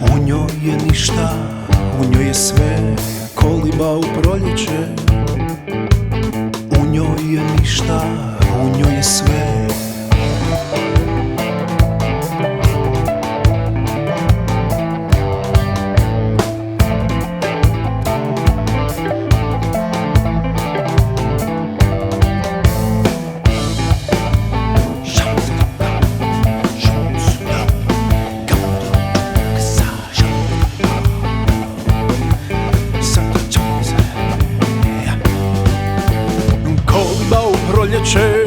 U njoj je ništa, u njoj je sve. Koliba u proljeće, u njoj je ništa, u njoj je sve. Proljeće,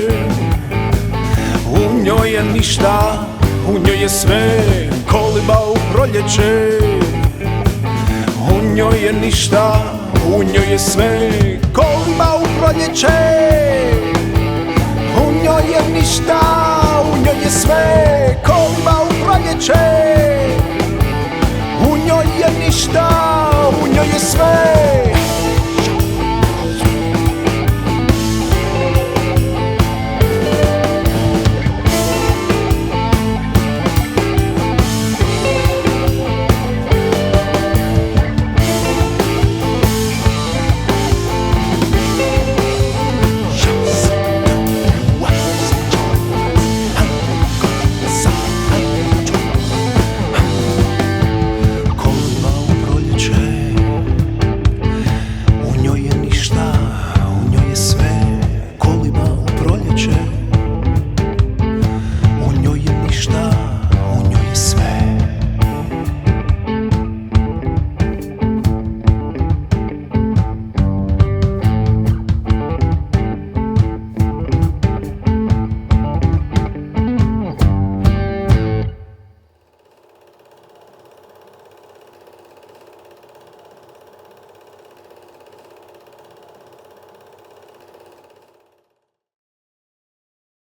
u njoj je ništa, u njoj je sve. Koliba u proljeće, u njoj je ništa, u njoj je sve. Koliba u proljeće, u njoj je ništa, u njoj je sve. Koliba